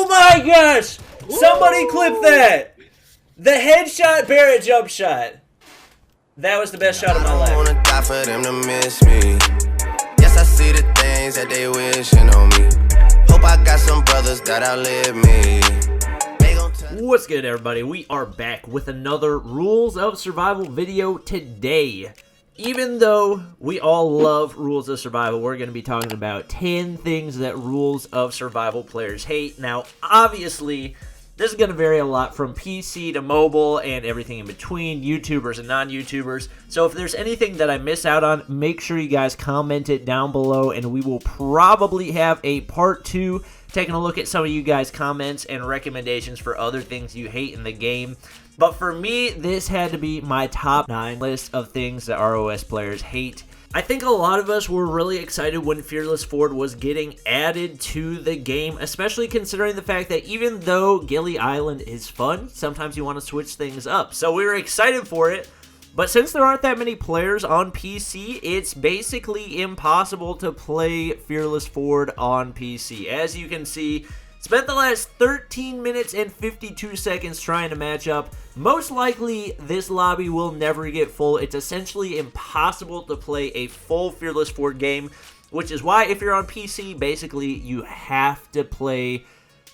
Oh my gosh! Somebody clip that! The headshot Barrett jump shot. That was the best shot of my life. I don't wanna die for them to miss me. Yes, I see the things that they wishing on me. Hope I got some brothers that outlive me. What's good, everybody? We are back with another Rules of Survival video today. Even though we all love Rules of Survival, we're going to be talking about 10 things that Rules of Survival players hate. Now, obviously, this is going to vary a lot from PC to mobile and everything in between, YouTubers and non-YouTubers. So if there's anything that I miss out on, make sure you guys comment it down below, and we will probably have a part 2 taking a look at some of you guys' comments and recommendations for other things you hate in the game. But for me, this had to be my top 9 list of things that ROS players hate. I think a lot of us were really excited when Fearless Fjord was getting added to the game, especially considering the fact that even though Gilly Island is fun, sometimes you want to switch things up. So we were excited for it, but since there aren't that many players on PC, it's basically impossible to play Fearless Fjord on PC. As you can see, spent the last 13 minutes and 52 seconds trying to match up. Most likely, this lobby will never get full. It's essentially impossible to play a full Fearless Fjord game, which is why if you're on PC, basically you have to play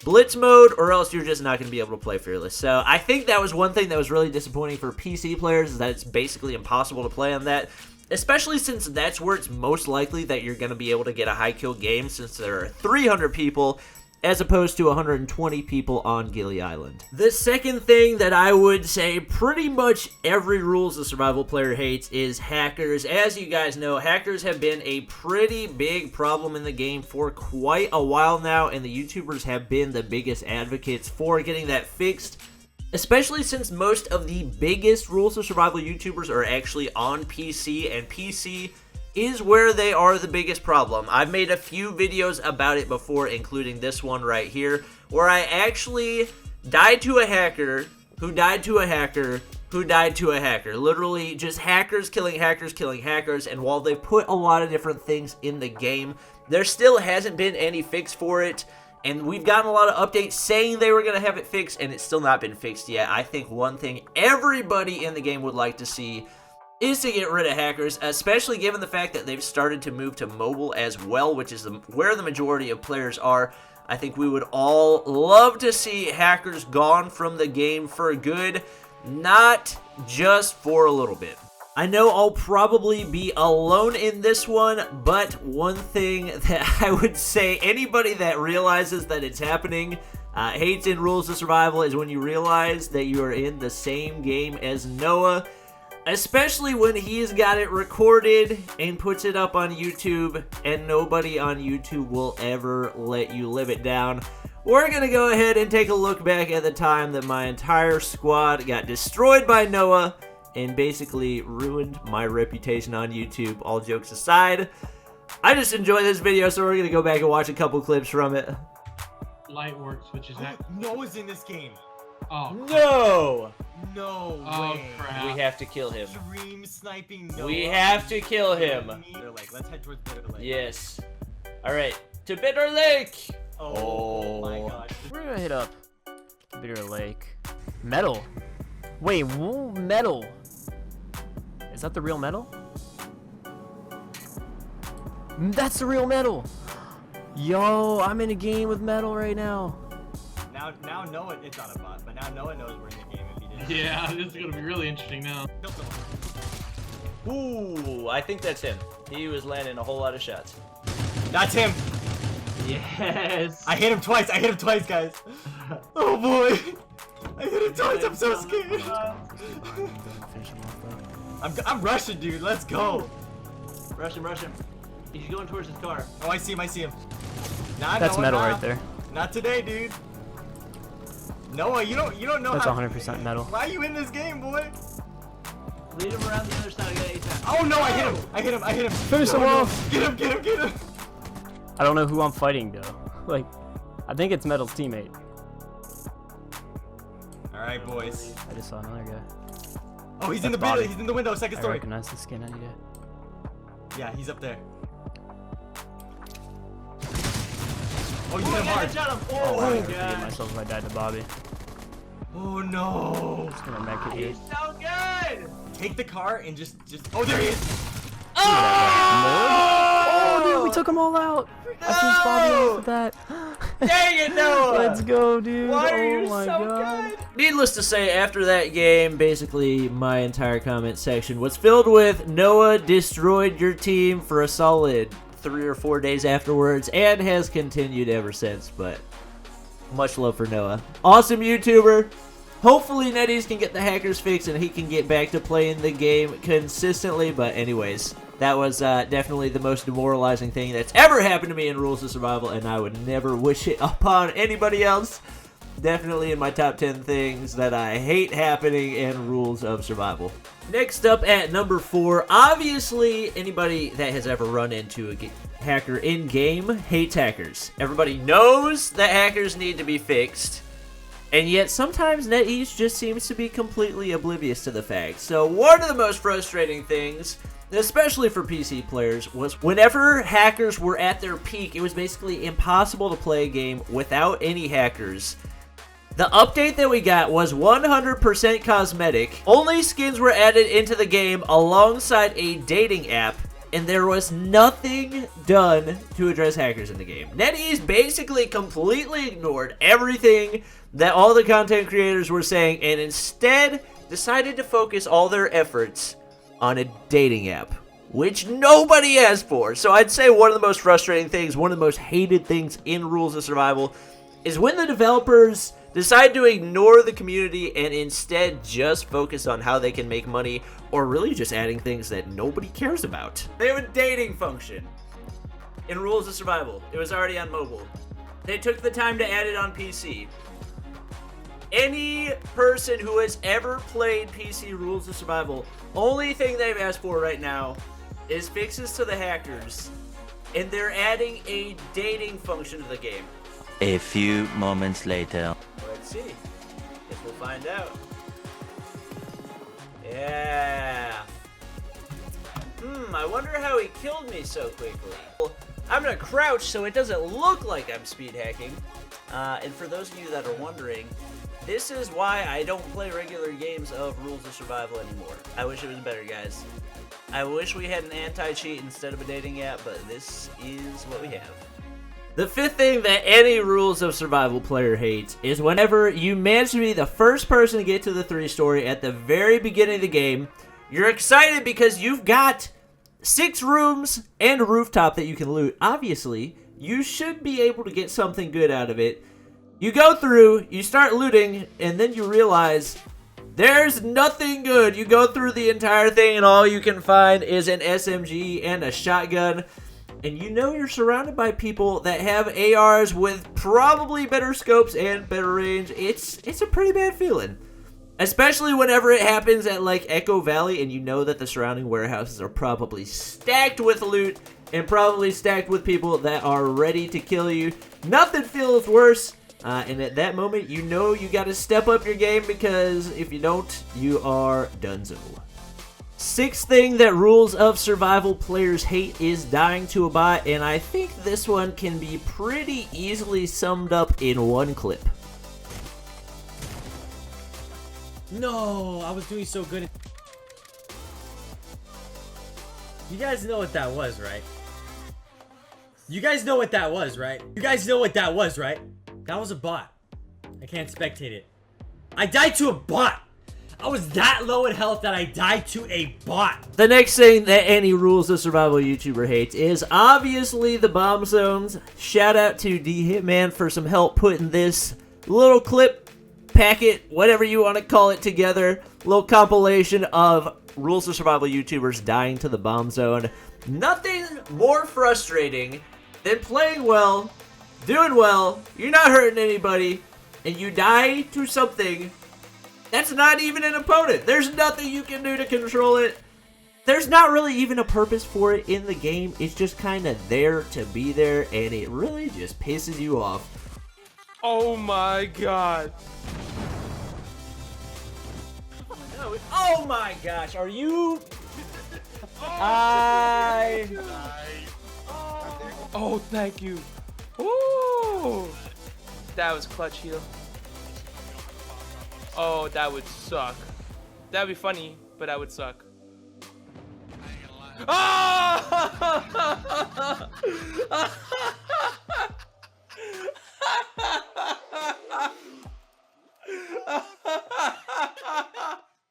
Blitz mode or else you're just not going to be able to play Fearless. So I think that was one thing that was really disappointing for PC players, is that it's basically impossible to play on that. Especially since that's where it's most likely that you're going to be able to get a high kill game, since there are 300 people as opposed to 120 people on Gilly Island. The second thing that I would say pretty much every Rules of Survival player hates is hackers. As you guys know, hackers have been a pretty big problem in the game for quite a while now, and the YouTubers have been the biggest advocates for getting that fixed, especially since most of the biggest Rules of Survival YouTubers are actually on PC, and PC is where they are the biggest problem. I've made a few videos about it before, including this one right here, where I actually died to a hacker, who died to a hacker, who died to a hacker. Literally just hackers killing hackers, and while they put a lot of different things in the game, there still hasn't been any fix for it, and we've gotten a lot of updates saying they were going to have it fixed, and it's still not been fixed yet. I think one thing everybody in the game would like to see is to get rid of hackers, especially given the fact that they've started to move to mobile as well, which is where the majority of players are. I think we would all love to see hackers gone from the game for good, not just for a little bit. I know I'll probably be alone in this one, but one thing that I would say anybody that realizes that it's happening hates in Rules of Survival is when you realize that you are in the same game as Noah. Especially when he's got it recorded and puts it up on YouTube, and nobody on YouTube will ever let you live it down. We're going to go ahead and take a look back at the time that my entire squad got destroyed by Noah and basically ruined my reputation on YouTube. All jokes aside, I just enjoyed this video, so we're going to go back and watch a couple clips from it. Lightworks, which is that? Noah's in this game. Oh No! No oh, way. crap. We have to kill him. Dream sniping Noah. We have to kill him. Bitter Lake. Let's head towards Bitter Lake. Yes. Alright, to Bitter Lake! Oh my gosh. We're gonna hit up Bitter Lake. Metal. Wait, whoa, metal. Is that the real metal? That's the real metal. Yo, I'm in a game with metal right now. Now Noah, it's not a bot, but now Noah knows we're in the game if he didn't. Yeah, this is gonna be really interesting now. Ooh, I think that's him. He was landing a whole lot of shots. That's him. Yes. I hit him twice. Guys. Oh boy. I hit him twice. I'm so scared. I'm rushing, dude. Let's go. Rush him. He's going towards his car. Oh, I see him. Nah, That's Noah, metal nah. right there. Not today, dude. Noah, you don't know That's how. 100% metal. Why are you in this game, boy? Lead him around the other side. Oh no, I hit him. Finish him off. Get him. I don't know who I'm fighting though. Like, I think it's Metal's teammate. All right, boys. I just saw another guy. Oh, he's in the window. He's in the window. Second I story. recognize the skin. I need it. Yeah, he's up there. Oh, you hit hard. Oh, my I'm gonna god. hate myself if I died to Bobby. Oh no. Just gonna make it He's so good! Take the car and just. Oh, there he is. Oh, dude, we took them all out. I finished Bobby off with that. Dang it, Noah! Let's go, dude. Why are oh you my so god. good? Needless to say, after that game, basically my entire comment section was filled with Noah destroyed your team for a solid 3 or 4 days afterwards, and has continued ever since, but much love for Noah. Awesome YouTuber. Hopefully NetEase can get the hackers fixed and he can get back to playing the game consistently, but anyways, that was definitely the most demoralizing thing that's ever happened to me in Rules of Survival, and I would never wish it upon anybody else. Definitely in my top 10 things that I hate happening in Rules of Survival. Next up at number 4, obviously anybody that has ever run into a hacker in-game hates hackers. Everybody knows that hackers need to be fixed, and yet sometimes NetEase just seems to be completely oblivious to the fact. So one of the most frustrating things, especially for PC players, was whenever hackers were at their peak, it was basically impossible to play a game without any hackers. The update that we got was 100% cosmetic. Only skins were added into the game alongside a dating app, and there was nothing done to address hackers in the game. NetEase basically completely ignored everything that all the content creators were saying, and instead decided to focus all their efforts on a dating app, which nobody asked for. So I'd say one of the most frustrating things, one of the most hated things in Rules of Survival, is when the developers decide to ignore the community and instead just focus on how they can make money, or really just adding things that nobody cares about. They have a dating function in Rules of Survival. It was already on mobile. They took the time to add it on PC. Any person who has ever played PC Rules of Survival, only thing they've asked for right now is fixes to the hackers, and they're adding a dating function to the game. A few moments later. Let's see. Guess we'll find out. Yeah. I wonder how he killed me so quickly. I'm gonna crouch so it doesn't look like I'm speed hacking. And for those of you that are wondering, this is why I don't play regular games of Rules of Survival anymore. I wish it was better, guys. I wish we had an anti-cheat instead of a dating app, but this is what we have. The fifth thing that any Rules of Survival player hates is whenever you manage to be the first person to get to the 3-story at the very beginning of the game, you're excited because you've got 6 rooms and a rooftop that you can loot. Obviously, you should be able to get something good out of it. You go through, you start looting, and then you realize there's nothing good. You go through the entire thing and all you can find is an SMG and a shotgun. And you know you're surrounded by people that have ARs with probably better scopes and better range. It's a pretty bad feeling. Especially whenever it happens at like Echo Valley and you know that the surrounding warehouses are probably stacked with loot and probably stacked with people that are ready to kill you. Nothing feels worse. And at that moment, you know you got to step up your game, because if you don't, you are donezo. Sixth thing that Rules of Survival players hate is dying to a bot, and I think this one can be pretty easily summed up in one clip. No, I was doing so good. You guys know what that was, right? You guys know what that was, right? You guys know what that was, right? That was a bot. I can't spectate it. I died to a bot! I was that low in health that I died to a bot. The next thing that any Rules of Survival YouTuber hates is obviously the bomb zones. Shout out to D-Hitman for some help putting this little clip, packet, whatever you want to call it, together. Little compilation of Rules of Survival YouTubers dying to the bomb zone. Nothing more frustrating than playing well, doing well, you're not hurting anybody, and you die to something that's not even an opponent. There's nothing you can do to control it. There's not really even a purpose for it in the game. It's just kind of there to be there, and it really just pisses you off. Oh my god. Oh my gosh, are you... Oh, thank you. Ooh. Oh, that was clutch heal. Oh, that would suck. That'd be funny, but that would suck. Oh!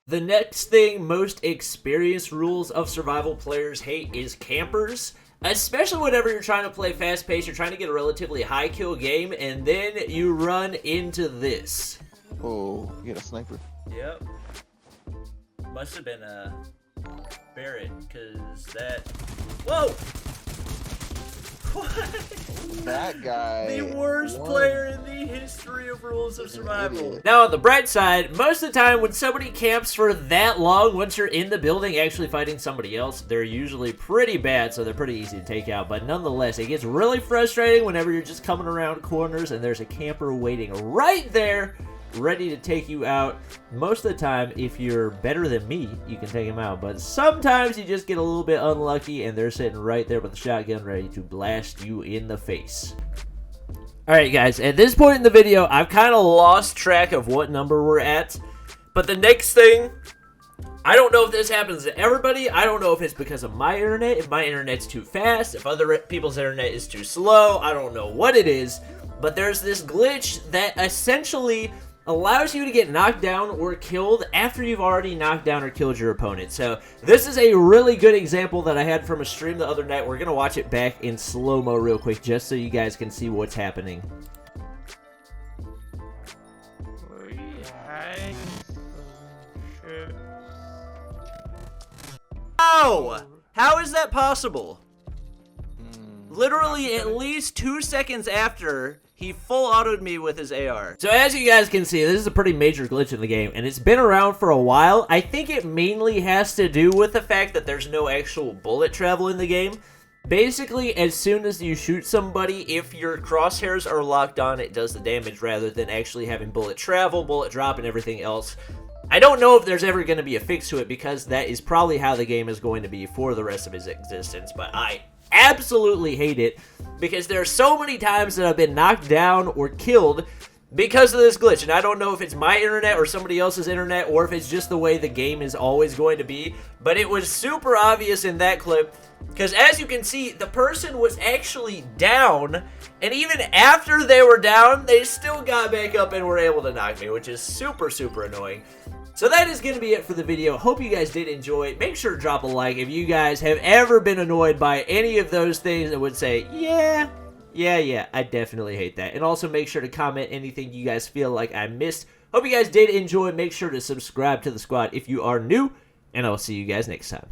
The next thing most experienced rules of survival players hate is campers. Especially whenever you're trying to play fast-paced, you're trying to get a relatively high-kill game, and then you run into this. Oh, you got a sniper. Yep. Must have been a Barrett, because that... Whoa! What? That guy. The worst won. player in the history of Rules of Survival. Now, on the bright side, most of the time when somebody camps for that long, once you're in the building actually fighting somebody else, they're usually pretty bad, so they're pretty easy to take out. But nonetheless, it gets really frustrating whenever you're just coming around corners and there's a camper waiting right there, ready to take you out. Most of the time, if you're better than me, you can take him out, but sometimes you just get a little bit unlucky and they're sitting right there with a shotgun ready to blast you in the face. Alright guys, at this point in the video, I've kind of lost track of what number we're at, but the next thing, I don't know if this happens to everybody. I don't know if it's because of my internet, if my internet's too fast, if other people's internet is too slow. I don't know what it is, but there's this glitch that essentially allows you to get knocked down or killed after you've already knocked down or killed your opponent. So this is a really good example that I had from a stream the other night. We're going to watch it back in slow-mo real quick just so you guys can see what's happening. Oh! How is that possible? Literally at least 2 seconds after, he full autoed me with his AR. So as you guys can see, this is a pretty major glitch in the game, and it's been around for a while. I think it mainly has to do with the fact that there's no actual bullet travel in the game. Basically, as soon as you shoot somebody, if your crosshairs are locked on, it does the damage rather than actually having bullet travel, bullet drop, and everything else. I don't know if there's ever going to be a fix to it because that is probably how the game is going to be for the rest of its existence, but I absolutely hate it because there are so many times that I've been knocked down or killed because of this glitch, and I don't know if it's my internet or somebody else's internet or if it's just the way the game is always going to be, but it was super obvious in that clip because as you can see, the person was actually down, and even after they were down, they still got back up and were able to knock me, which is super, super annoying. So that is going to be it for the video. Hope you guys did enjoy it. Make sure to drop a like if you guys have ever been annoyed by any of those things and would say, yeah, I definitely hate that. And also make sure to comment anything you guys feel like I missed. Hope you guys did enjoy. Make sure to subscribe to the squad if you are new, and I'll see you guys next time.